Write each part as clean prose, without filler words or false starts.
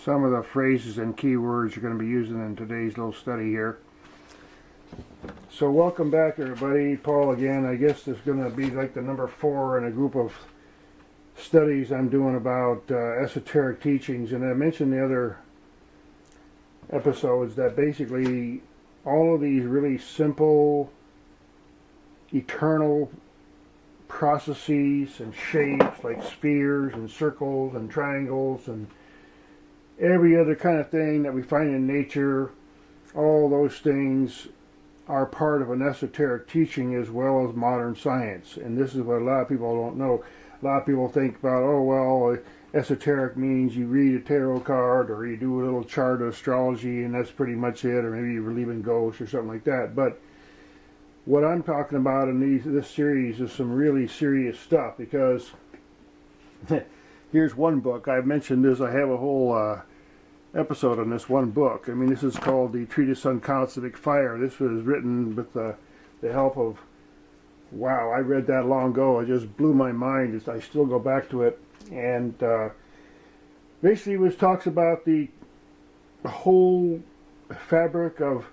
some of the phrases and keywords you're going to be using in today's little study here. So welcome back, everybody. Paul again. I guess this is going to be like the number 4 in a group of studies I'm doing about esoteric teachings. And I mentioned the other episodes that basically all of these really simple, eternal processes and shapes like spheres and circles and triangles and every other kind of thing that we find in nature, all those things are part of an esoteric teaching as well as modern science. And this is what a lot of people don't know. A lot of people think about, oh well, esoteric means you read a tarot card or you do a little chart of astrology and that's pretty much it, or maybe you believe in ghosts or something like that. But what I'm talking about in this series is some really serious stuff, because here's one book. I've mentioned this. I have a whole episode on this one book. I mean, this is called the Treatise on Cosmic Fire. This was written with the help of, wow, I read that long ago. It just blew my mind. I still go back to it. And basically it talks about the whole fabric of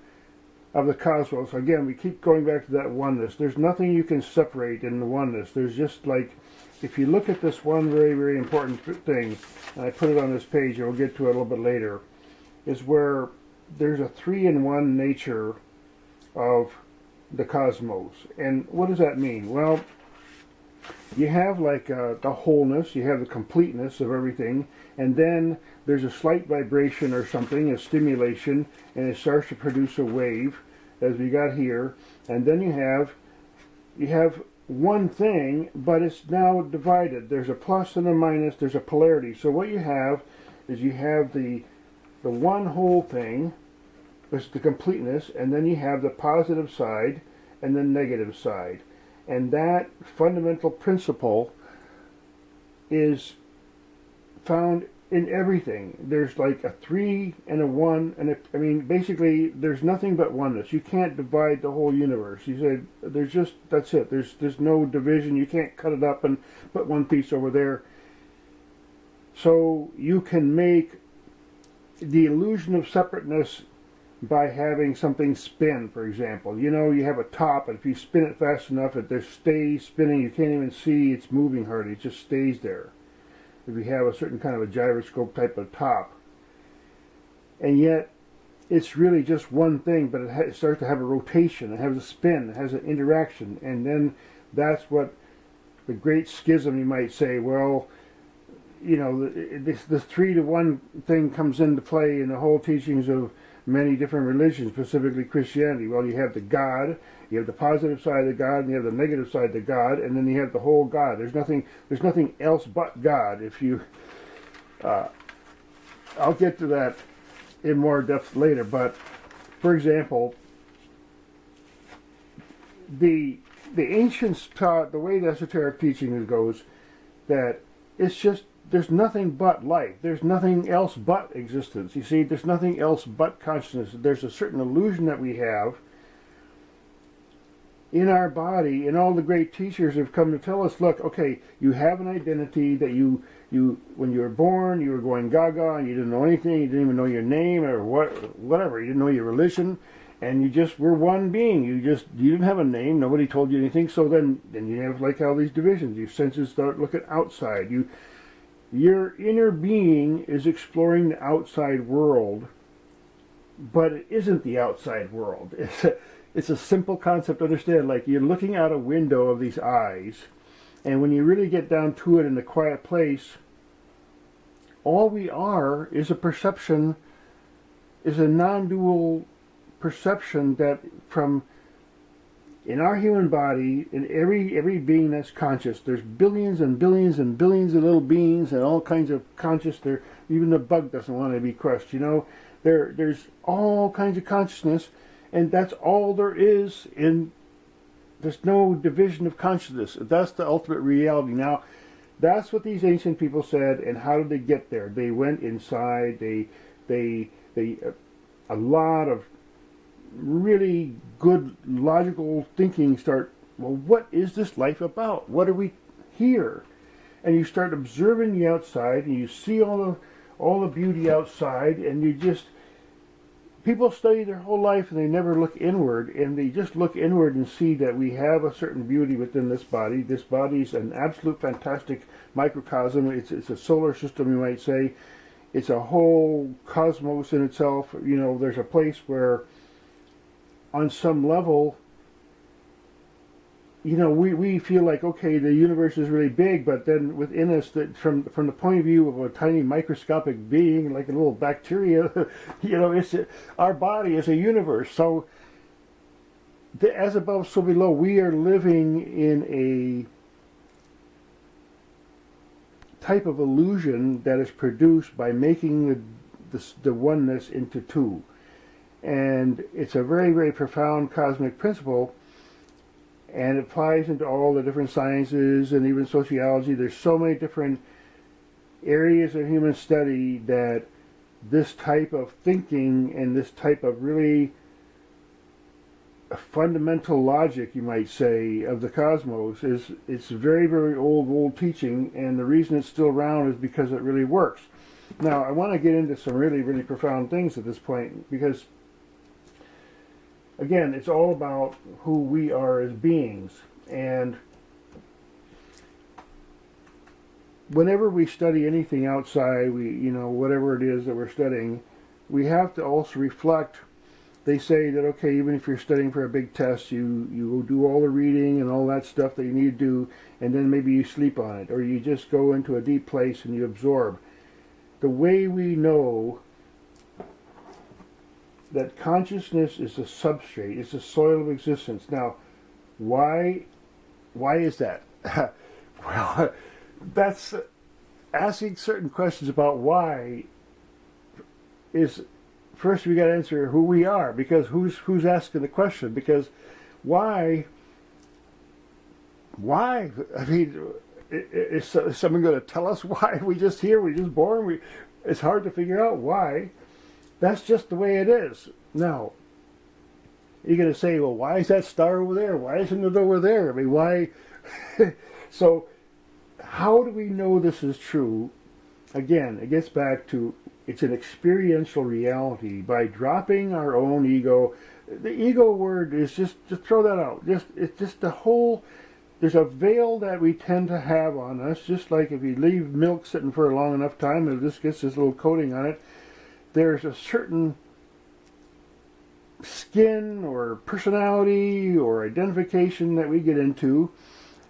the cosmos. Again, we keep going back to that oneness. There's nothing you can separate in the oneness. There's just like, if you look at this one very, very important thing, and I put it on this page, and we'll get to it a little bit later, is where there's a 3-in-1 nature of the cosmos. And what does that mean? Well, you have like the wholeness, you have the completeness of everything, and then there's a slight vibration or something, a stimulation, and it starts to produce a wave, as we got here, and then you have one thing, but it's now divided. There's a plus and a minus, there's a polarity. So what you have is you have the one whole thing, it's the completeness, and then you have the positive side and the negative side. And that fundamental principle is found in everything. There's like a 3 and a 1, and I mean, basically, there's nothing but oneness. You can't divide the whole universe. You said there's just, that's it. There's no division. You can't cut it up and put one piece over there. So you can make the illusion of separateness by having something spin, for example. You know, you have a top, and if you spin it fast enough, it just stays spinning. You can't even see it's moving hardly. It just stays there. If you have a certain kind of a gyroscope type of top. And yet, it's really just one thing, but it starts to have a rotation, it has a spin, it has an interaction, and then that's what the great schism, you might say. Well, you know, this 3-to-1 thing comes into play in the whole teachings of many different religions, specifically Christianity. Well, you have the God, you have the positive side of the God, and you have the negative side of the God, and then you have the whole God. There's nothing else but God. If you, I'll get to that in more depth later. But for example, the ancients taught, the way the esoteric teaching goes, that it's just, there's nothing but life. There's nothing else but existence. You see, there's nothing else but consciousness. There's a certain illusion that we have in our body, and all the great teachers have come to tell us, look, okay, you have an identity that you when you were born, you were going gaga, and you didn't know anything, you didn't even know your name or whatever, you didn't know your religion, and you just were one being. You didn't have a name, nobody told you anything, so then you have like all these divisions. Your senses start looking outside. Your inner being is exploring the outside world, but it isn't the outside world. It's a simple concept to understand. Like, you're looking out a window of these eyes, and when you really get down to it in a quiet place, all we are is a perception, is a non-dual perception that from, in our human body, in every being that's conscious, there's billions and billions and billions of little beings and all kinds of conscious. Even the bug doesn't want to be crushed, you know. There's all kinds of consciousness, and that's all there is. There's no division of consciousness. That's the ultimate reality. Now, that's what these ancient people said, and how did they get there? They went inside. A lot of really good logical thinking well, what is this life about? What are we here? And you start observing the outside, and you see all all the beauty outside, and people study their whole life and they never look inward, and they just look inward and see that we have a certain beauty within this body. This body is an absolute fantastic microcosm. It's a solar system, you might say. It's a whole cosmos in itself. There's a place where, on some level, we feel like, okay, the universe is really big, but then within us, that from the point of view of a tiny microscopic being, like a little bacteria, our body is a universe. So, as above, so below, we are living in a type of illusion that is produced by making the oneness into two. And it's a very, very profound cosmic principle, and it applies into all the different sciences and even sociology. There's so many different areas of human study that this type of thinking and this type of really fundamental logic, you might say, of the cosmos it's very, very old teaching, and the reason it's still around is because it really works. Now, I want to get into some really, really profound things at this point, because again, it's all about who we are as beings. And whenever we study anything outside, whatever it is that we're studying, we have to also reflect. They say that, okay, even if you're studying for a big test, you do all the reading and all that stuff that you need to do, and then maybe you sleep on it, or you just go into a deep place and you absorb. The way we know that consciousness is a substrate, it's a soil of existence. Now, why is that? Well, that's asking certain questions about why is, first we got to answer who we are, because who's asking the question? Because why? I mean, is someone going to tell us why? We just here, we just born. It's hard to figure out why. That's just the way it is. Now, you're going to say, well, why is that star over there? Why isn't it over there? I mean, why? So, how do we know this is true? Again, it gets back to, it's an experiential reality. By dropping our own ego, the ego word is just throw that out. It's just the whole, there's a veil that we tend to have on us, just like if you leave milk sitting for a long enough time, it just gets this little coating on it. There's a certain skin or personality or identification that we get into,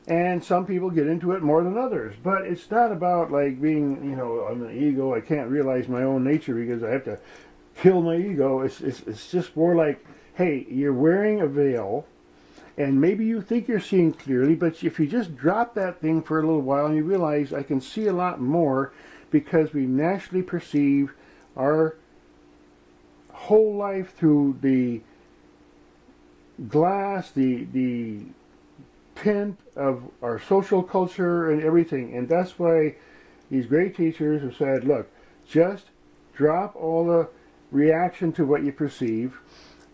and some people get into it more than others. But it's not about like being, I'm an ego, I can't realize my own nature because I have to kill my ego. It's just more like, hey, you're wearing a veil, and maybe you think you're seeing clearly, but if you just drop that thing for a little while and you realize I can see a lot more, because we naturally perceive our whole life through the glass, the tint of our social culture and everything. And that's why these great teachers have said, look, just drop all the reaction to what you perceive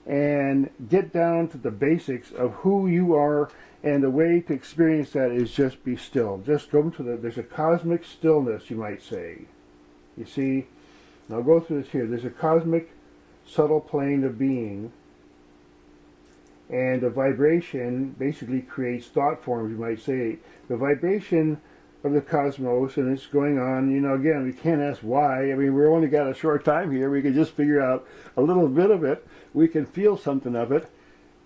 and get down to the basics of who you are. And the way to experience that is just be still. Just go to there's a cosmic stillness, you might say. You see, and I'll go through this here. There's a cosmic subtle plane of being, and the vibration basically creates thought forms, you might say. The vibration of the cosmos, and it's going on, again, we can't ask why. I mean, we've only got a short time here. We can just figure out a little bit of it. We can feel something of it.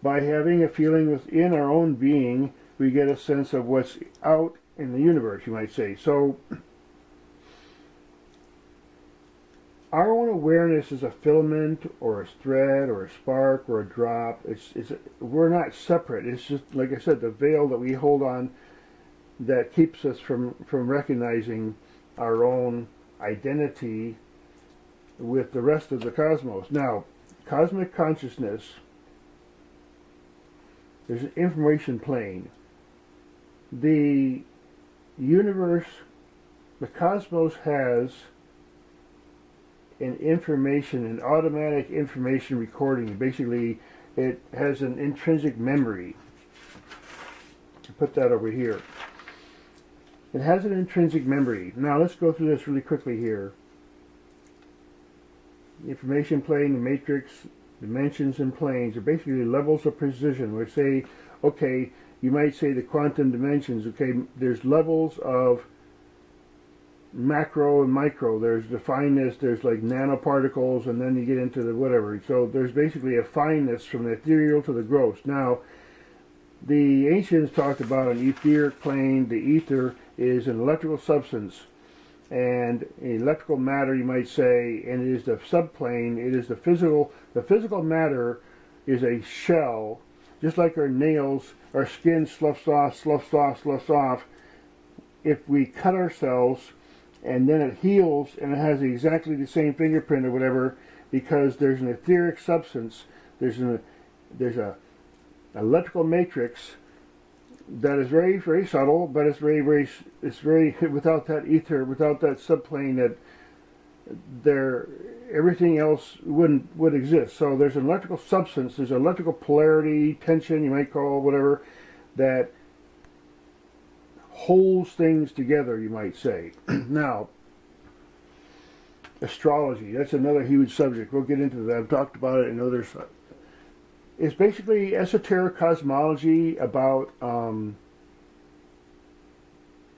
By having a feeling within our own being, we get a sense of what's out in the universe, you might say. So, our own awareness is a filament or a thread or a spark or a drop. We're not separate. It's just, like I said, the veil that we hold on that keeps us from recognizing our own identity with the rest of the cosmos. Now, cosmic consciousness, there's an information plane. The universe, the cosmos has an automatic information recording. Basically, it has an intrinsic memory. I'll put that over here. It has an intrinsic memory. Now, let's go through this really quickly here. information plane, the matrix, dimensions and planes are basically levels of precision. We say, okay, you might say the quantum dimensions, okay, there's levels of macro and micro. There's the fineness, there's like nanoparticles, and then you get into the whatever. So there's basically a fineness from the ethereal to the gross. Now, the ancients talked about an etheric plane. The ether is an electrical substance, and electrical matter, you might say, and it is the subplane. It is the physical. The physical matter is a shell, just like our nails, our skin sloughs off, sloughs off, sloughs off. If we cut ourselves, and then it heals, and it has exactly the same fingerprint or whatever, because there's an etheric substance. There's a electrical matrix that is very, very subtle, but it's very without that ether, without that subplane, that everything else would exist. So there's an electrical substance, there's an electrical polarity, tension, you might call it, whatever, that holds things together, you might say. Now, astrology, that's another huge subject. We'll get into that. I've talked about it in others. It's basically esoteric cosmology about,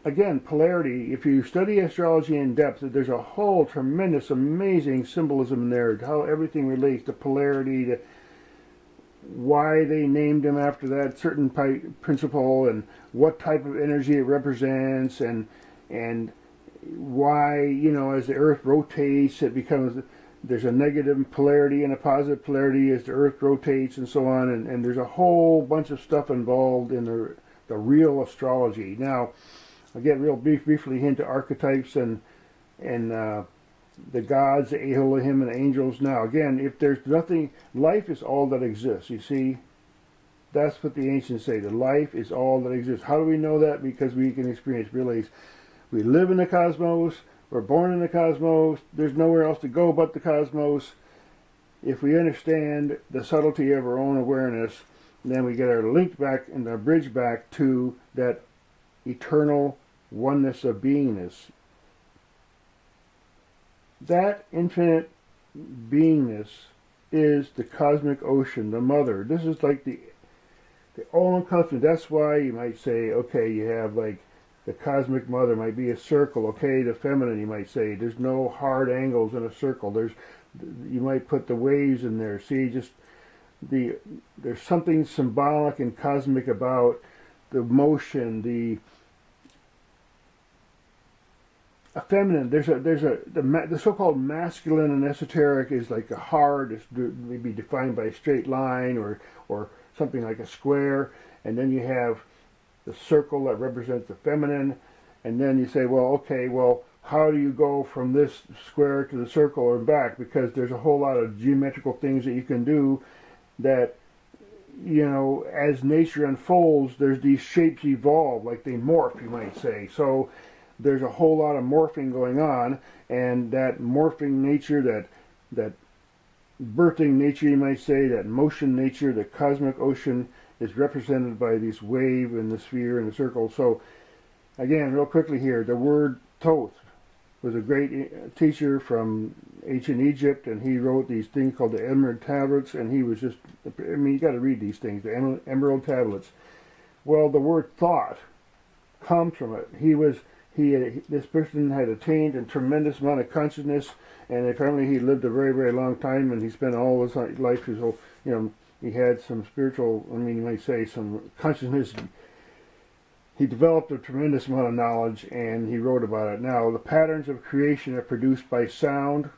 again, polarity. If you study astrology in depth, there's a whole tremendous, amazing symbolism in there, how everything relates to polarity, to why they named him after that certain principle, and what type of energy it represents, and why, as the Earth rotates, it becomes, there's a negative polarity and a positive polarity as the Earth rotates, and so on, and there's a whole bunch of stuff involved in the real astrology. Now, I'll get real briefly into archetypes and the gods, the Elohim, and the angels. Now, again, if there's nothing, life is all that exists. You see, that's what the ancients say. The life is all that exists. How do we know that? Because we can experience, realize we live in the cosmos. We're born in the cosmos. There's nowhere else to go but the cosmos. If we understand the subtlety of our own awareness, then we get our link back and our bridge back to that eternal oneness of beingness. That infinite beingness is the cosmic ocean, the mother. This is like the all-encompassing. That's why you might say, okay, you have like the cosmic mother might be a circle. Okay, the feminine, you might say. There's no hard angles in a circle. You might put the waves in there. See, just there's something symbolic and cosmic about the motion, the feminine. The so-called masculine and esoteric is like a hard, it's maybe defined by a straight line or something like a square, and then you have the circle that represents the feminine, and then you say, well, okay, well, how do you go from this square to the circle or back? Because there's a whole lot of geometrical things that you can do that, as nature unfolds, there's these shapes evolve, like they morph, you might say. So there's a whole lot of morphing going on, and that morphing nature, that birthing nature, you might say, that motion nature, the cosmic ocean, is represented by this wave and the sphere and the circle. So, again, real quickly here, the word Thoth was a great teacher from ancient Egypt, and he wrote these things called the Emerald Tablets, and he was just, you got to read these things, the Emerald Tablets. Well, the word thought comes from it. This person had attained a tremendous amount of consciousness, and apparently he lived a very, very long time, and he spent all his life, he had some spiritual, you might say, some consciousness. He developed a tremendous amount of knowledge, and he wrote about it. Now, the patterns of creation are produced by sound,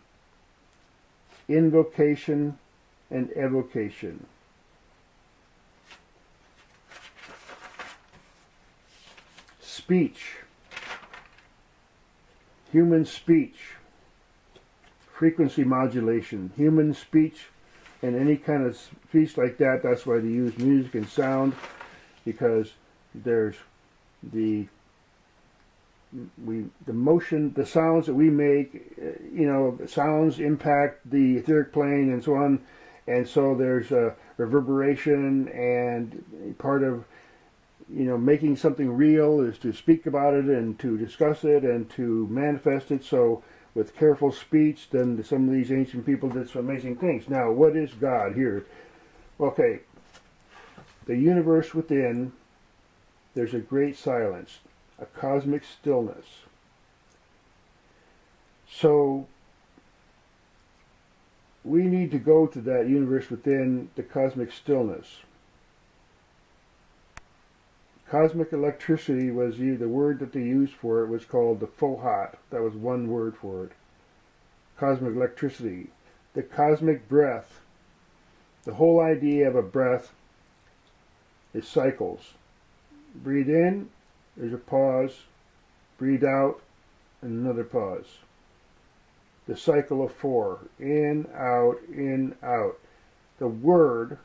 invocation, and evocation. Speech. Human speech. Frequency modulation. Human speech and any kind of speech like that, that's why they use music and sound, because there's the motion, the sounds that we make, sounds impact the etheric plane and so on, and so there's a reverberation, and part of making something real is to speak about it and to discuss it and to manifest it. So with careful speech, then some of these ancient people did some amazing things. Now, what is God here? Okay, the universe within, there's a great silence, a cosmic stillness. So, we need to go to that universe within, the cosmic stillness. Cosmic electricity was the word that they used for it was called the fohat. That was one word for it. Cosmic electricity. The cosmic breath. The whole idea of a breath is cycles. Breathe in, there's a pause. Breathe out, and another pause. The cycle of 4. In, out, in, out. The word,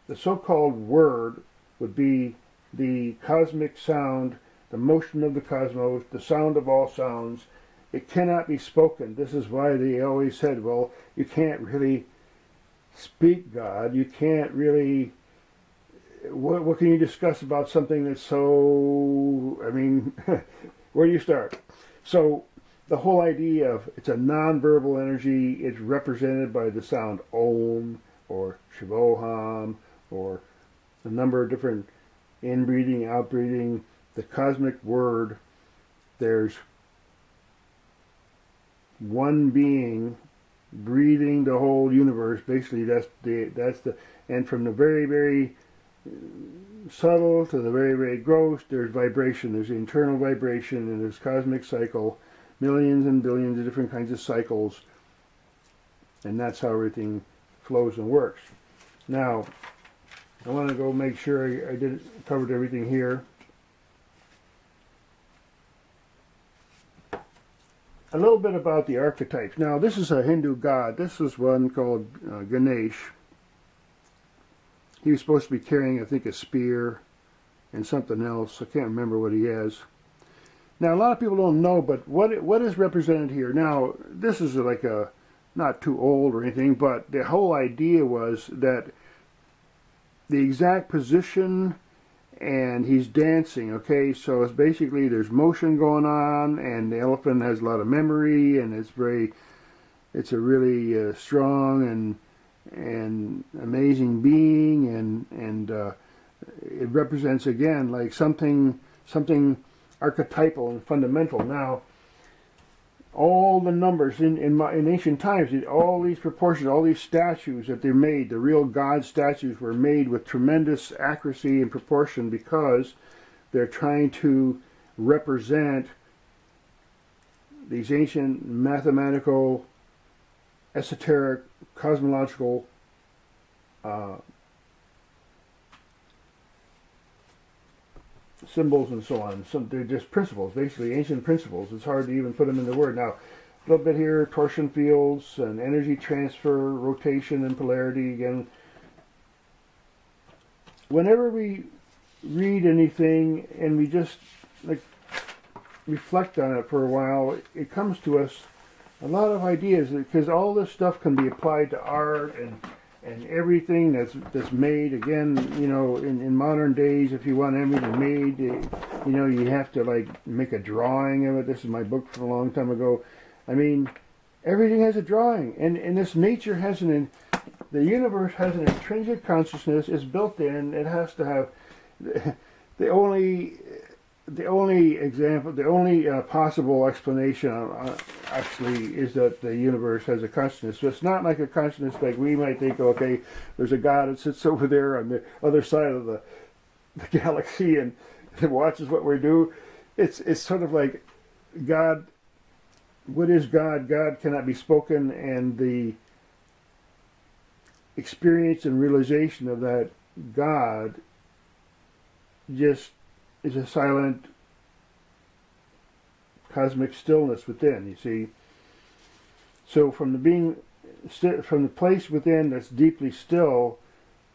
the so-called word, would be the cosmic sound, the motion of the cosmos, the sound of all sounds. It cannot be spoken. This is why they always said, well, you can't really speak God. You can't really... What can you discuss about something that's so... I mean, where do you start? So, the whole idea of it's a non-verbal energy, it's represented by the sound Om, or Shivoham, or a number of different in-breathing, out-breathing, the cosmic word. There's one being breathing the whole universe. Basically, that's the, and from the very, very subtle to the very, very gross, there's vibration. There's the internal vibration, and there's cosmic cycle, millions and billions of different kinds of cycles, and that's how everything flows and works. Now, I want to go make sure I covered everything here. A little bit about the archetypes. Now, this is a Hindu god. This is one called Ganesh. He was supposed to be carrying, I think, a spear and something else. I can't remember what he has. Now, a lot of people don't know, but what is represented here? Now, this is like a, not too old or anything, but the whole idea was that the exact position, and he's dancing, okay? So it's basically there's motion going on, and the elephant has a lot of memory, and it's a really strong and amazing being, and it represents, again, like something archetypal and fundamental. Now, all the numbers in ancient times, all these proportions, all these statues that they made, the real God statues were made with tremendous accuracy and proportion because they're trying to represent these ancient mathematical, esoteric, cosmological symbols and so on. They're just principles, basically ancient principles. It's hard to even put them in the word. Now, a little bit here, torsion fields and energy transfer, rotation and polarity. Again, whenever we read anything and we just like reflect on it for a while, it comes to us a lot of ideas, because all this stuff can be applied to art and everything that's made. Again, you know, in modern days, if you want everything made, you know, you have to like make a drawing of it. This is my book from a long time ago. I mean, everything has a drawing, and this nature has the universe has an intrinsic consciousness. It's built in. It has to have the only example, the only possible explanation actually is that the universe has a consciousness. So it's not like a consciousness like we might think, okay, there's a God that sits over there on the other side of the galaxy and watches what we do. It's sort of like God. What is God? God cannot be spoken, and the experience and realization of that God just is a silent cosmic stillness within, you see. So from the place within that's deeply still,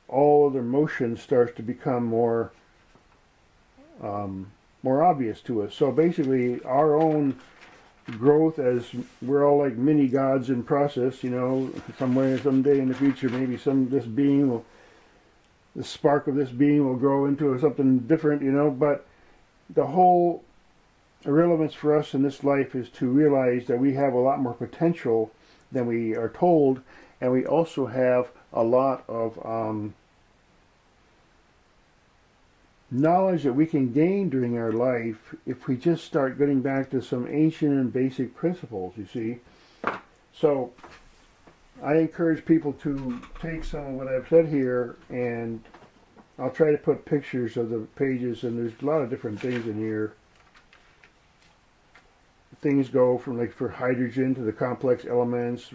all other motion starts to become more obvious to us. So basically, our own growth, as we're all like mini gods in process, you know, someday in the future, maybe the spark of this being will grow into something different, you know, but the whole relevance for us in this life is to realize that we have a lot more potential than we are told, and we also have a lot of knowledge that we can gain during our life if we just start getting back to some ancient and basic principles, you see. So I encourage people to take some of what I've said here, and I'll try to put pictures of the pages, and there's a lot of different things in here. Things go from, like, for hydrogen to the complex elements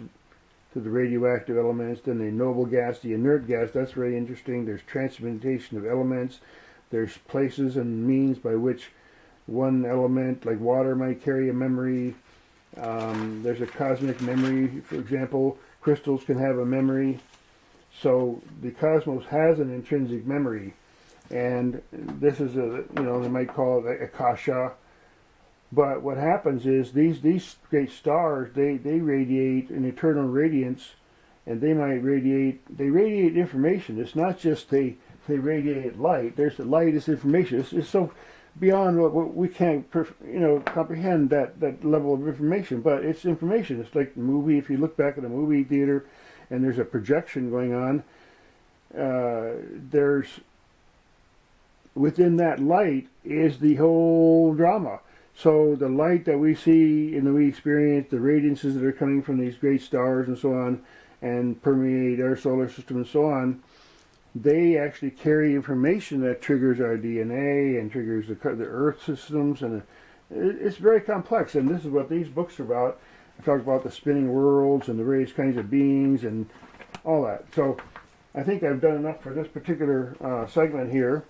to the radioactive elements, then the noble gas, the inert gas. That's very interesting. There's transmutation of elements. There's places and means by which one element, like water, might carry a memory. There's a cosmic memory, for example. Crystals can have a memory. So the cosmos has an intrinsic memory, and this is they might call it akasha. But what happens is these great stars, they radiate an eternal radiance, and they radiate information. It's not just they radiate light. There's the light is information. It's so beyond what we can't comprehend that level of information. But it's information. It's like the movie. If you look back at a movie theater, and there's a projection going on, there's within that light is the whole drama. So the light that we see and that we experience, the radiances that are coming from these great stars and so on, and permeate our solar system and so on, they actually carry information that triggers our DNA and triggers the Earth systems, and it's very complex. And this is what these books are about. I talk about the spinning worlds and the various kinds of beings and all that. So I think I've done enough for this particular segment here,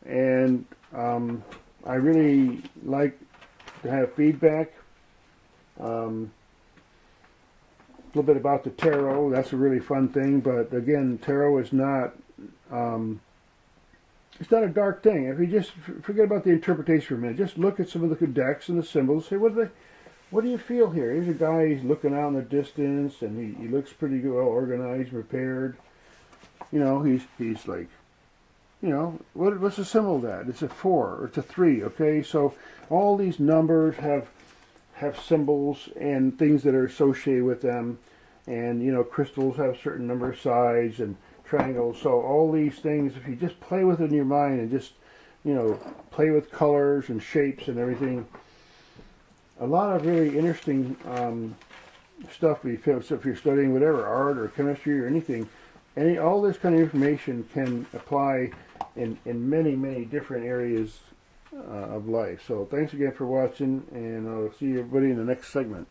and I really like to have feedback. A little bit about the tarot. That's a really fun thing, but again, tarot is not it's not a dark thing. If you just forget about the interpretation for a minute, just look at some of the decks and the symbols. Say, what do you feel here? Here's a guy, he's looking out in the distance, and he looks pretty good, well organized, prepared. He's like, what's the symbol of that? It's a 4 or it's a 3, okay? So all these numbers have symbols and things that are associated with them, and crystals have a certain number of sides, and triangles. So all these things, if you just play with it in your mind and just play with colors and shapes and everything, a lot of really interesting stuff. If you're studying whatever, art or chemistry or anything, all this kind of information can apply in many, many different areas of life. So thanks again for watching, and I'll see everybody in the next segment.